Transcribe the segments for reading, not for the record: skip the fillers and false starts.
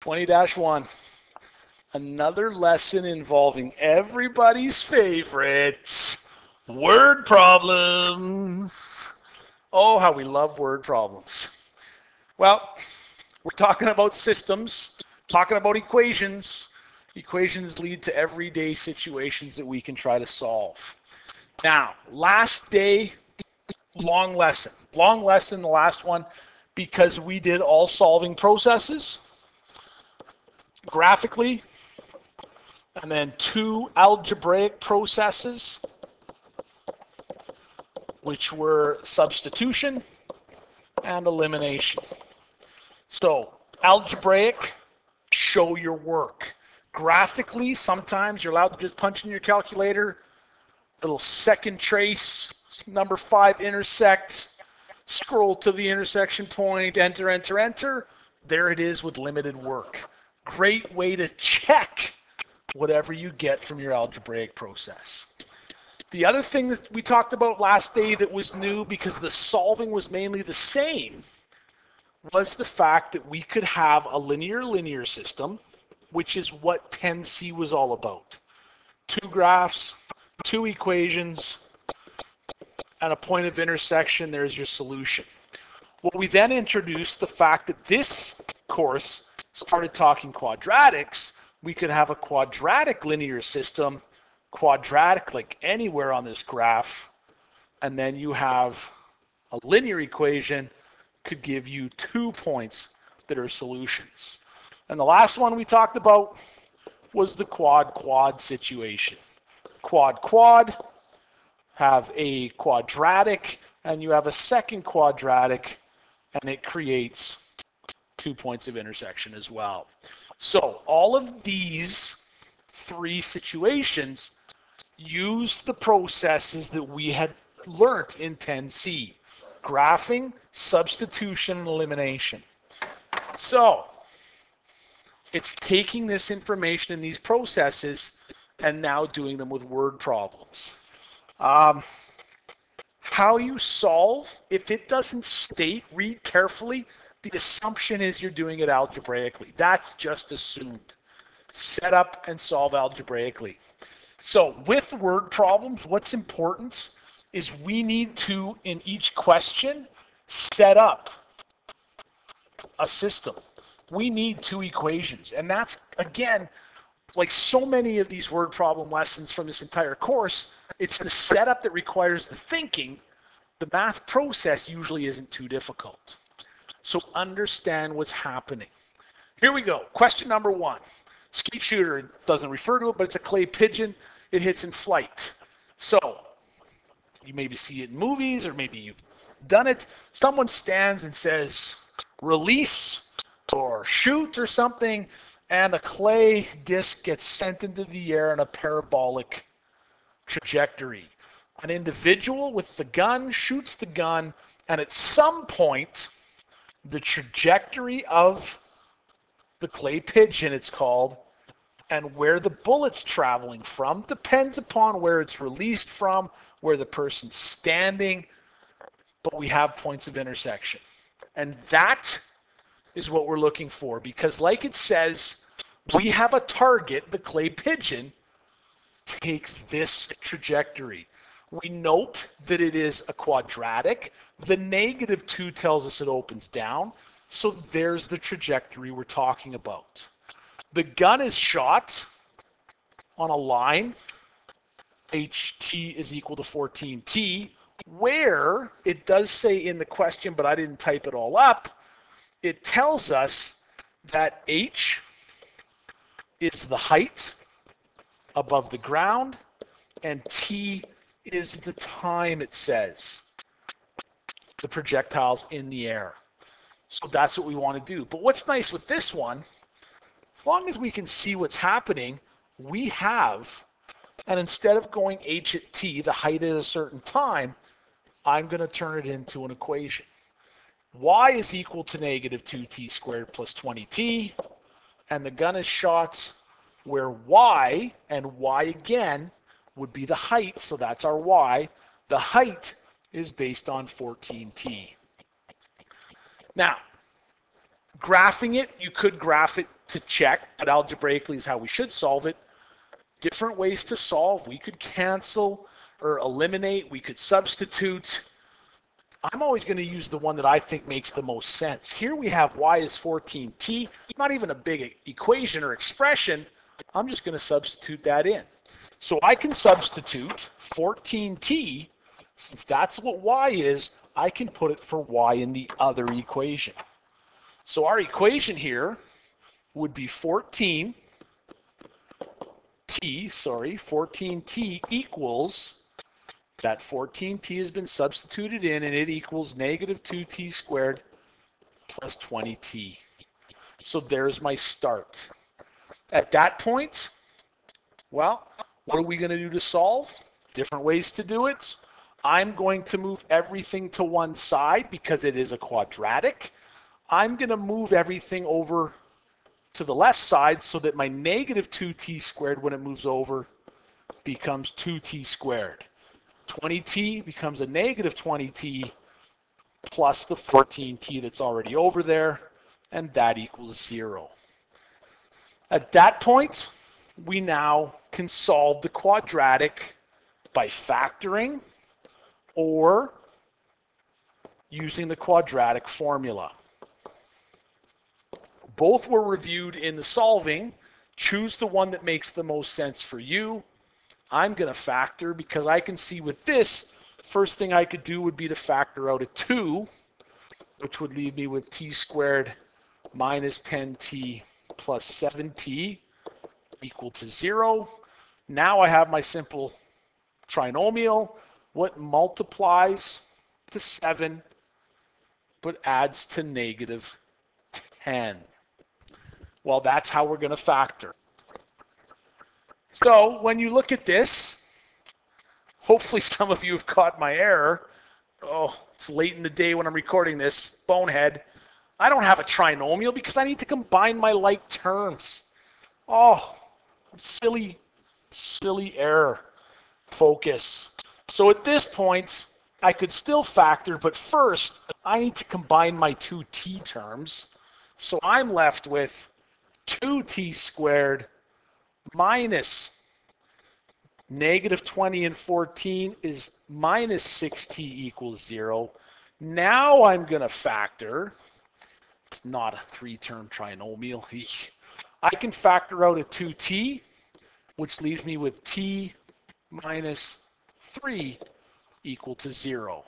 20-1. Another lesson involving everybody's favorites, word problems. Oh, how we love word problems. Well, we're talking about systems, talking about equations. Equations lead to everyday situations that we can try to solve. Now, last day, long lesson. Long lesson, the last one, because we did all solving processes graphically, and then 2 algebraic processes, which were substitution and elimination. So, algebraic, show your work. Graphically, sometimes you're allowed to just punch in your calculator, little second trace, number 5 intersect, scroll to the intersection point, enter, enter, enter. There it is with limited work. Great way to check whatever you get from your algebraic process. The other thing that we talked about last day that was new, because the solving was mainly the same, was the fact that we could have a linear system, which is what 10C was all about. 2 graphs, 2 equations, and a point of intersection. There's your solution. Well, we then introduced the fact that this course started talking quadratics. We could have a quadratic linear system, quadratic like anywhere on this graph, and then you have a linear equation could give you 2 points that are solutions. And the last one we talked about was the quad-quad situation. Quad-quad, have a quadratic, and you have a second quadratic, and it creates 2 points of intersection as well. So all of these 3 situations used the processes that we had learned in 10C. Graphing, substitution, and elimination. So it's taking this information in these processes and now doing them with word problems. How you solve, if it doesn't state, read carefully, the assumption is you're doing it algebraically. That's just assumed. Set up and solve algebraically. So with word problems, what's important is we need to, in each question, set up a system. We need 2 equations. And that's, again, like so many of these word problem lessons from this entire course, it's the setup that requires the thinking. The math process usually isn't too difficult. So understand what's happening. Here we go. Question number 1. Skeet shooter, doesn't refer to it, but it's a clay pigeon. It hits in flight. So you maybe see it in movies, or maybe you've done it. Someone stands and says, release or shoot or something, and a clay disc gets sent into the air in a parabolic trajectory. An individual with the gun shoots the gun, and at some point, the trajectory of the clay pigeon, it's called, and where the bullet's traveling from depends upon where it's released from, where the person's standing, but we have points of intersection. And that is what we're looking for, because like it says, we have a target. The clay pigeon takes this trajectory. We note that it is a quadratic. The -2 tells us it opens down. So there's the trajectory we're talking about. The gun is shot on a line, HT is equal to 14T, where it does say in the question, but I didn't type it all up, it tells us that H is the height above the ground, and T is the time, it says, the projectile's in the air. So that's what we want to do. But what's nice with this one, as long as we can see what's happening, we have, and instead of going H at T, the height at a certain time, I'm going to turn it into an equation. Y is equal to -2t squared plus 20t, and the gun is shot where Y, and Y again, would be the height, so that's our Y. The height is based on 14t. Now, Graphing it, you could graph it to check, but algebraically is how we should solve it. Different ways to solve. We could cancel or eliminate. We could substitute. I'm always going to use the one that I think makes the most sense. Here we have y is 14t. Not even a big equation or expression. I'm just going to substitute that in. So I can substitute 14t, since that's what y is, I can put it for y in the other equation. So our equation here would be 14t equals, that 14t has been substituted in, and it equals negative 2t squared plus 20t. So there's my start. At that point, well, what are we going to do to solve? Different ways to do it. I'm going to move everything to one side because it is a quadratic. I'm going to move everything over to the left side so that my negative 2t squared, when it moves over, becomes 2t squared. 20t becomes a negative 20t plus the 14t that's already over there, and that equals 0. At that point, we now can solve the quadratic by factoring or using the quadratic formula. Both were reviewed in the solving. Choose the one that makes the most sense for you. I'm going to factor because I can see with this, first thing I could do would be to factor out a 2, which would leave me with t squared minus 10t plus 7t equal to 0. Now I have my simple trinomial. What multiplies to 7 but adds to negative 10. Well, that's how we're going to factor. So when you look at this, hopefully some of you have caught my error. Oh, it's late in the day when I'm recording this. Bonehead. I don't have a trinomial because I need to combine my like terms. Oh, silly error. Focus. So at this point, I could still factor, but first I need to combine my two t terms. So I'm left with 2t squared minus negative 20 and 14 is minus 6t equals 0. Now I'm going to factor. It's not a three-term trinomial. I can factor out a 2t, which leaves me with t minus 3 equal to 0.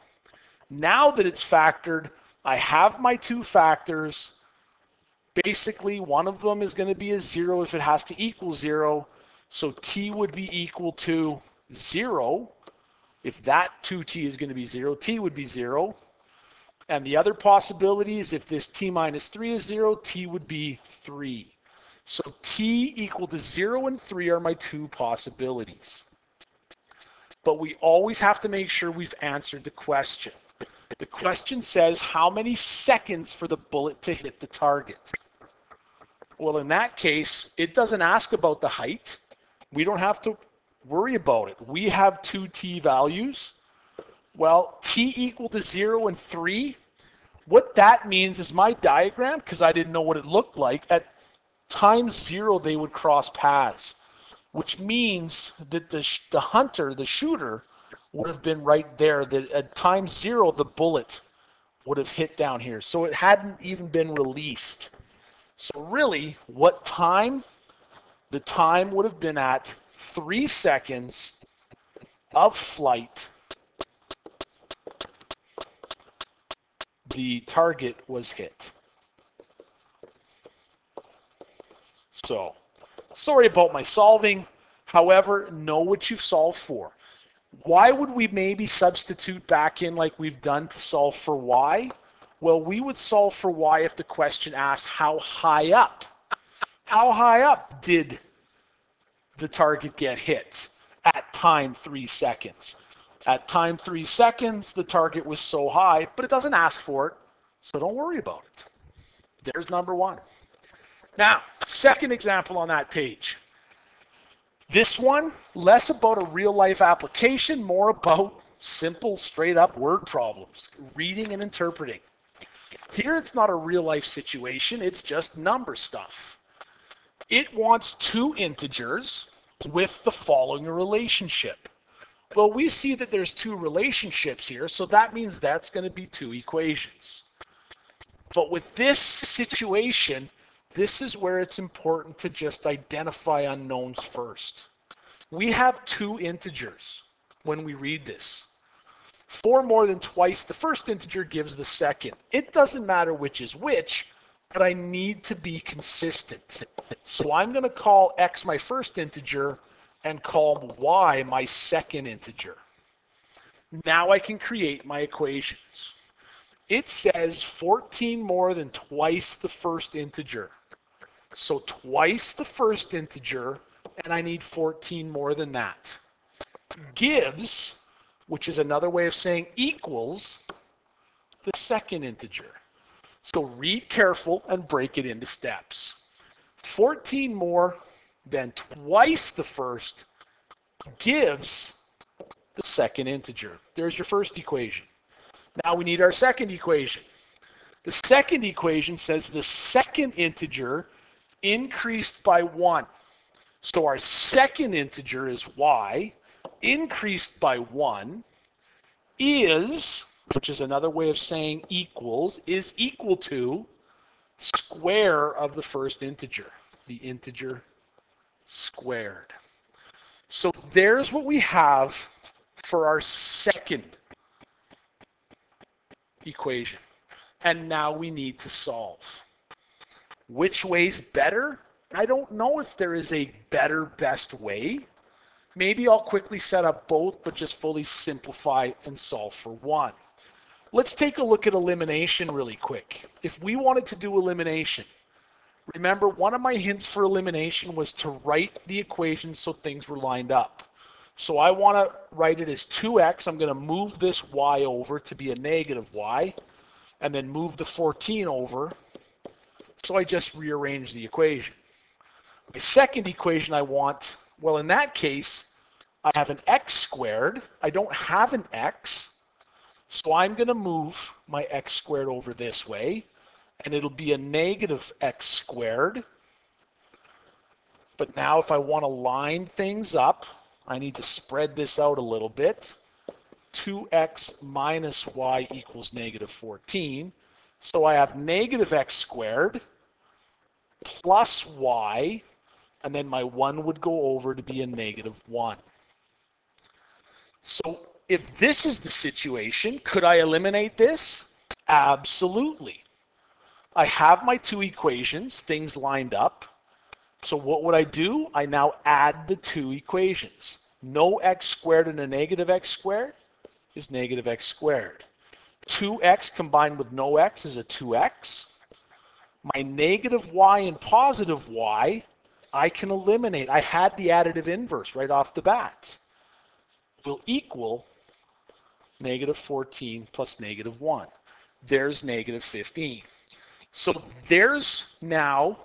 Now that it's factored, I have my two factors. Basically, one of them is going to be a 0 if it has to equal 0. So t would be equal to 0. If that 2t is going to be 0, t would be 0. And the other possibility is if this t minus 3 is 0, t would be 3. So t equal to 0 and 3 are my two possibilities. But we always have to make sure we've answered the question. The question says how many seconds for the bullet to hit the target. Well, in that case, it doesn't ask about the height. We don't have to worry about it. We have two t values. Well, t equal to 0 and 3. What that means is my diagram, because I didn't know what it looked like, at times 0 they would cross paths, which means that the hunter, the shooter, would have been right there. That at time 0 the bullet would have hit down here. So it hadn't even been released. So really, what time? The time would have been at 3 seconds of flight. The target was hit. So, sorry about my solving. However, know what you've solved for. Why would we maybe substitute back in like we've done to solve for y? Well, we would solve for y if the question asked how high up. How high up did the target get hit at time 3 seconds? At time 3 seconds, the target was so high, but it doesn't ask for it, so don't worry about it. There's number 1. Now, second example on that page. This one, less about a real-life application, more about simple, straight-up word problems, reading and interpreting. Here it's not a real life situation, it's just number stuff. It wants two integers with the following relationship. Well, we see that there's two relationships here, so that means that's going to be two equations. But with this situation, this is where it's important to just identify unknowns first. We have two integers when we read this. 4 more than twice the first integer gives the second. It doesn't matter which is which, but I need to be consistent. So I'm going to call x my first integer and call y my second integer. Now I can create my equations. It says 14 more than twice the first integer. So twice the first integer, and I need 14 more than that. Gives, which is another way of saying equals, the second integer. So read careful and break it into steps. 14 more than twice the first gives the second integer. There's your first equation. Now we need our second equation. The second equation says the second integer increased by 1. So our second integer is y, increased by 1, is, which is another way of saying equals, is equal to square of the first integer, the integer squared. So there's what we have for our second equation. And now we need to solve. Which way's better? I don't know if there is a better, best way. Maybe I'll quickly set up both, but just fully simplify and solve for one. Let's take a look at elimination really quick. If we wanted to do elimination, remember one of my hints for elimination was to write the equation so things were lined up. So I want to write it as 2x. I'm going to move this y over to be a negative y, and then move the 14 over. So I just rearrange the equation. The second equation I want, well, in that case, I have an x squared. I don't have an x, so I'm going to move my x squared over this way, and it'll be a negative x squared. But now if I want to line things up, I need to spread this out a little bit. 2x minus y equals negative 14. So I have negative x squared plus y, and then my 1 would go over to be a negative 1. So if this is the situation, could I eliminate this? Absolutely. I have my two equations, things lined up. So what would I do? I now add the two equations. No x squared and a negative x squared is negative x squared. 2x combined with no x is a 2x. My negative y and positive y, I can eliminate. I had the additive inverse right off the bat. Will equal negative 14 plus negative 1. There's negative 15. So there's now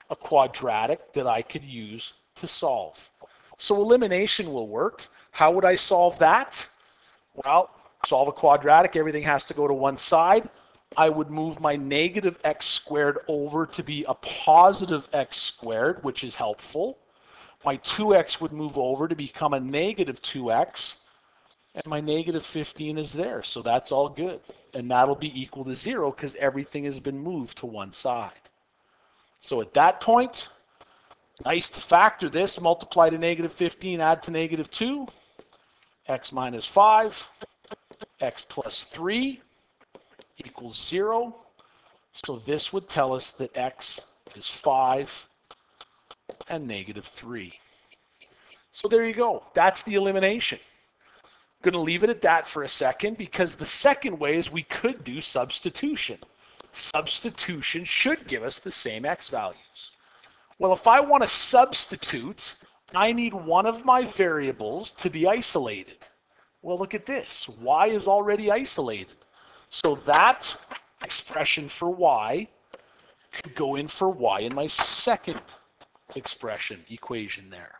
a quadratic that I could use to solve. So elimination will work. How would I solve that? Well, solve a quadratic, everything has to go to one side. I would move my negative x squared over to be a positive x squared, which is helpful. My 2x would move over to become a negative 2x, and my negative 15 is there, so that's all good. And that'll be equal to 0 because everything has been moved to one side. So at that point, nice to factor this, multiply to negative 15, add to negative 2, x minus 5, x plus 3 equals 0. So this would tell us that x is 5 and negative 3. So there you go. That's the elimination. I'm going to leave it at that for a second because the second way is we could do substitution. Substitution should give us the same x values. Well, if I want to substitute, I need one of my variables to be isolated. Well, look at this. Y is already isolated. So that expression for y could go in for y in my second equation there.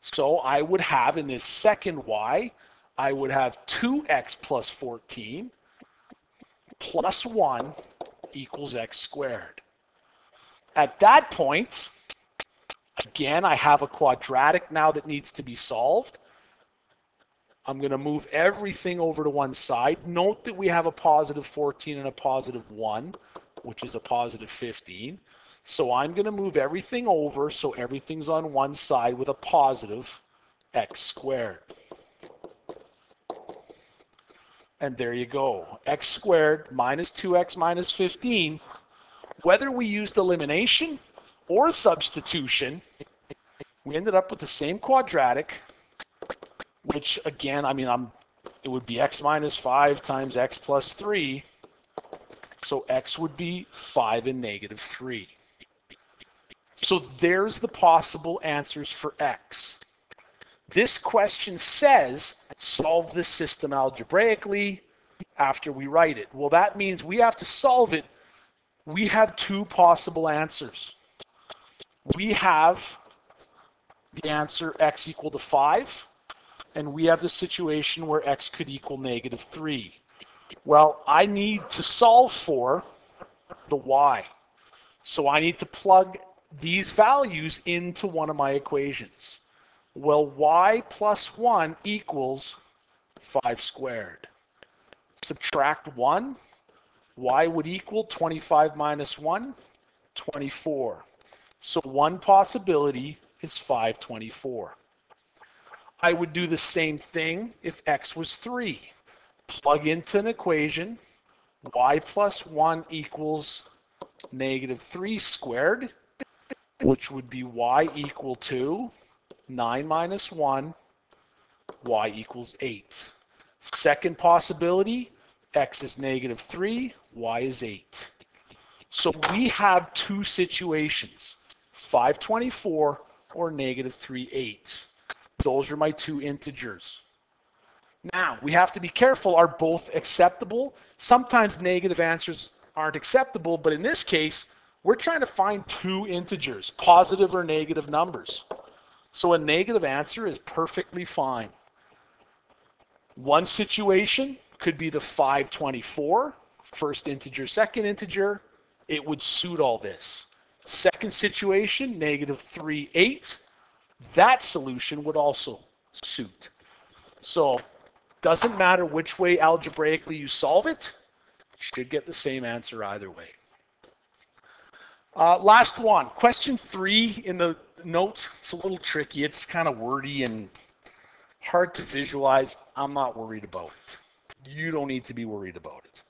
So I would have in this second y, I would have 2x plus 14 plus 1 equals x squared. At that point, again, I have a quadratic now that needs to be solved. I'm going to move everything over to one side. Note that we have a positive 14 and a positive 1, which is a positive 15. So I'm going to move everything over so everything's on one side with a positive x squared. And there you go. X squared minus 2x minus 15. Whether we used elimination or substitution, we ended up with the same quadratic, which again, it would be x minus 5 times x plus 3. So x would be 5 and negative 3. So there's the possible answers for x. This question says, solve this system algebraically after we write it. Well, that means we have to solve it. We have two possible answers. We have the answer x equal to 5, and we have the situation where x could equal negative 3. Well, I need to solve for the y. So I need to plug these values into one of my equations. Well, y plus 1 equals 5 squared. Subtract 1. Y would equal 25 minus 1, 24. So one possibility is 524. I would do the same thing if x was 3. Plug into an equation. Y plus 1 equals negative 3 squared, which would be y equal to 9 minus 1, y equals 8. Second possibility, x is negative 3, y is 8. So we have two situations, 524 or negative 3, 8. Those are my two integers. Now, we have to be careful, are both acceptable? Sometimes negative answers aren't acceptable, but in this case, we're trying to find two integers, positive or negative numbers. So a negative answer is perfectly fine. One situation could be the 524, first integer, second integer. It would suit all this. Second situation, negative 3, 8. That solution would also suit. So doesn't matter which way algebraically you solve it, you should get the same answer either way. Last one, question 3 in the notes. It's a little tricky. It's kind of wordy and hard to visualize. I'm not worried about it. You don't need to be worried about it.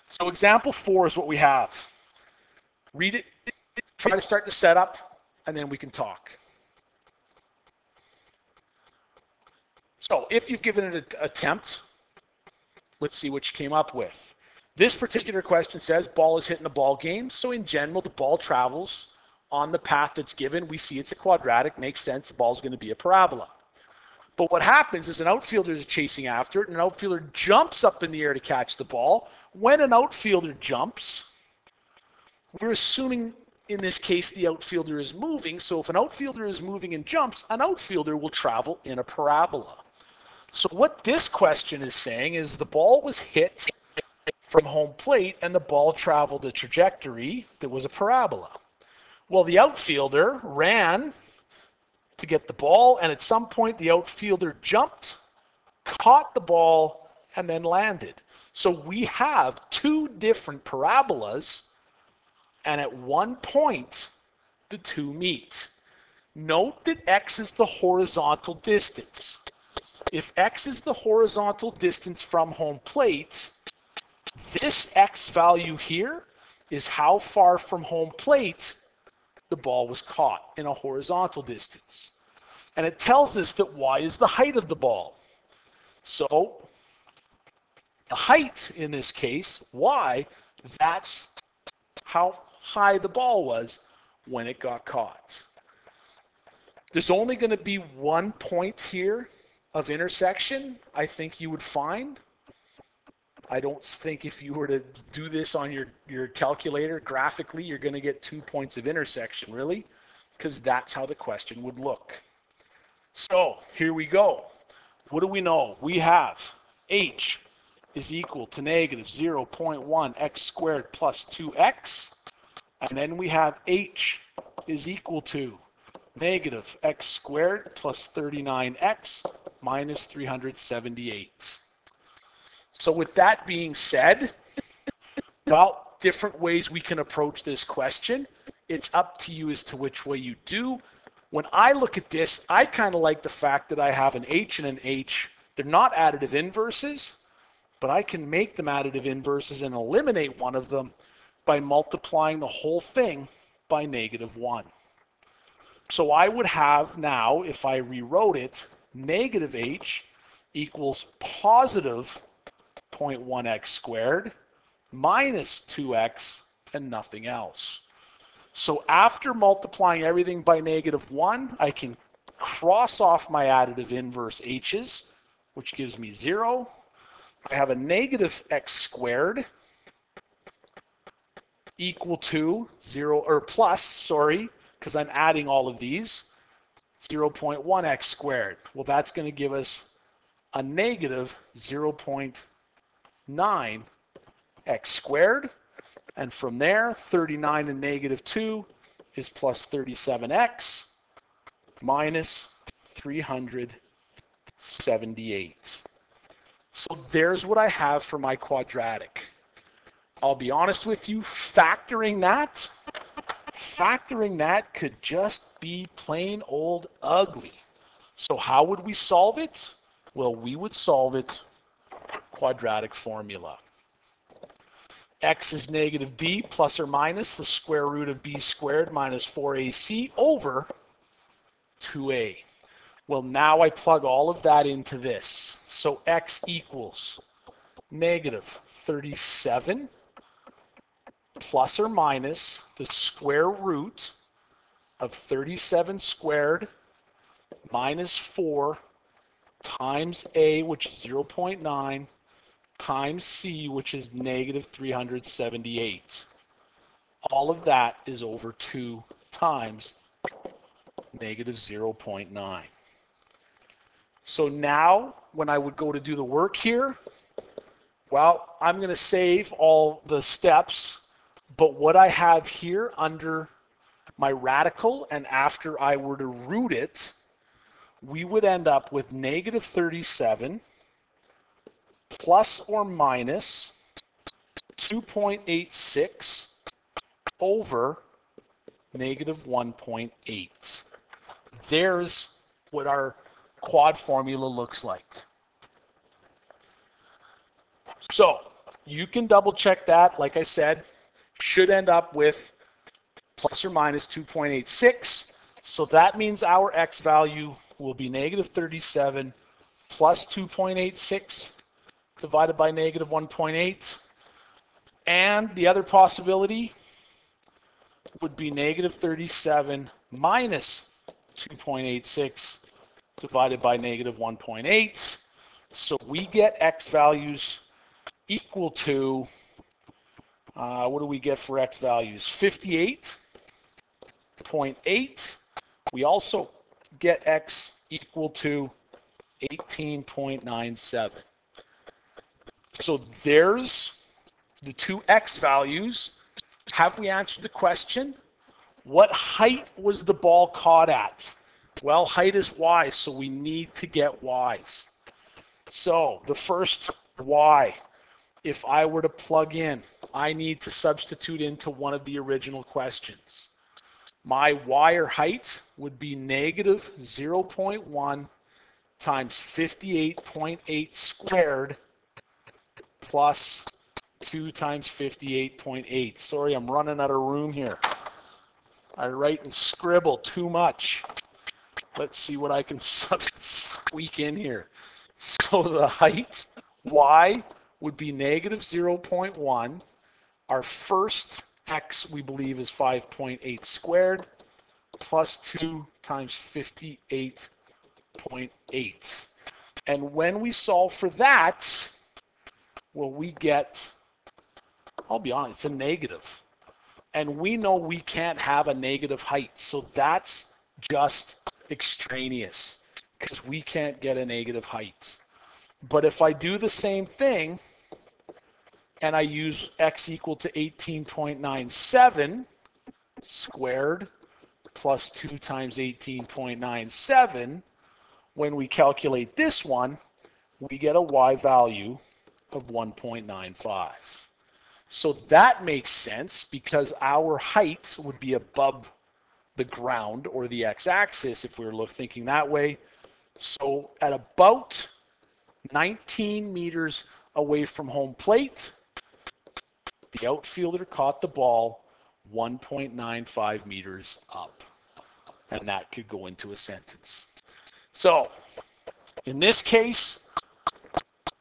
So example 4 is what we have. Read it, try to start the setup, and then we can talk. So if you've given it an attempt, let's see what you came up with. This particular question says ball is hit in a ball game. So in general, the ball travels on the path that's given. We see it's a quadratic, makes sense. The ball's going to be a parabola. But what happens is an outfielder is chasing after it, and an outfielder jumps up in the air to catch the ball. When an outfielder jumps, we're assuming in this case the outfielder is moving. So if an outfielder is moving and jumps, an outfielder will travel in a parabola. So what this question is saying is the ball was hit from home plate and the ball traveled a trajectory that was a parabola. Well, the outfielder ran to get the ball, and at some point the outfielder jumped, caught the ball, and then landed. So we have two different parabolas, and at one point the two meet. Note that x is the horizontal distance. If x is the horizontal distance from home plate, this x value here is how far from home plate the ball was caught in a horizontal distance. And it tells us that y is the height of the ball. So the height in this case, y, that's how high the ball was when it got caught. There's only going to be one point here of intersection, I think you would find. I don't think if you were to do this on your calculator graphically, you're going to get 2 points of intersection, really, because that's how the question would look. So here we go. What do we know? We have h is equal to negative 0.1 x squared plus 2x. And then we have h is equal to negative x squared plus 39x minus 378. So with that being said, well, different ways we can approach this question. It's up to you as to which way you do. When I look at this, I kind of like the fact that I have an h and an h. They're not additive inverses, but I can make them additive inverses and eliminate one of them by multiplying the whole thing by -1. So I would have now, if I rewrote it, negative h equals positive 0.1x squared minus 2x and nothing else. So after multiplying everything by -1, I can cross off my additive inverse h's, which gives me 0. I have a negative x squared equal to 0, or plus, sorry, because I'm adding all of these, 0.1x squared. Well, that's going to give us a negative 0.9 x squared. And from there, 39 and -2 is plus 37x minus 378. So there's what I have for my quadratic. I'll be honest with you, factoring that could just be plain old ugly. So how would we solve it? Well, we would solve it quadratic formula. X is negative b plus or minus the square root of b squared minus 4ac over 2a. Well, now I plug all of that into this. So x equals negative 37 plus or minus the square root of 37 squared minus 4 times a, which is 0.9, times c, which is negative 378. All of that is over 2 times negative 0.9. So now, when I would go to do the work here, well, I'm going to save all the steps, but what I have here under my radical, and after I were to root it, we would end up with negative 37 plus or minus 2.86 over negative 1.8. There's what our quad formula looks like. So you can double check that. Like I said, should end up with plus or minus 2.86. So that means our x value will be negative 37 plus 2.86 divided by negative 1.8. And the other possibility would be negative 37 minus 2.86 divided by negative 1.8. So we get x values equal to, what do we get for x values? 58.8. We also get x equal to 18.97. So there's the two x values. Have we answered the question? What height was the ball caught at? Well, height is y, so we need to get y's. So the first y, if I were to plug in, I need to substitute into one of the original questions. My y, or height, would be negative 0.1 times 58.8 squared plus 2 times 58.8. Sorry, I'm running out of room here. I write and scribble too much. Let's see what I can squeak in here. So the height, y, would be negative 0.1. Our first x, we believe, is 5.8 squared plus 2 times 58.8. And when we solve for that, well, we get, I'll be honest, it's a negative. And we know we can't have a negative height, so that's just extraneous because we can't get a negative height. But if I do the same thing, and I use x equal to 18.97 squared plus 2 times 18.97, when we calculate this one, we get a y value of 1.95. So that makes sense because our height would be above the ground or the x-axis if we were thinking that way. So at about 19 meters away from home plate, the outfielder caught the ball 1.95 meters up. And that could go into a sentence. So in this case,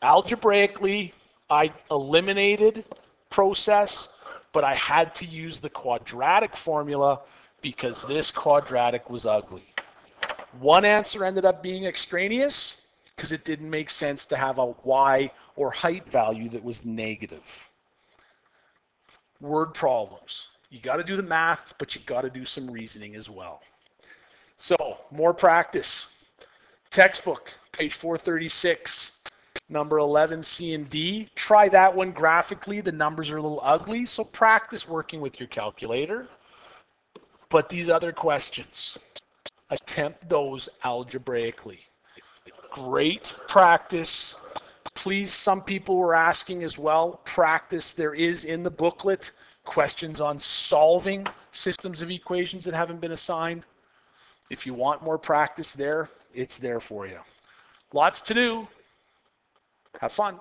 algebraically, I eliminated process, but I had to use the quadratic formula because this quadratic was ugly. One answer ended up being extraneous because it didn't make sense to have a y or height value that was negative. Word problems. You got to do the math, but you got to do some reasoning as well. So, more practice. Textbook, page 436, number 11, C and D. Try that one graphically. The numbers are a little ugly, so practice working with your calculator. But these other questions, attempt those algebraically. Great practice. Please, some people were asking as well, practice. There is in the booklet questions on solving systems of equations that haven't been assigned. If you want more practice there, it's there for you. Lots to do. Have fun.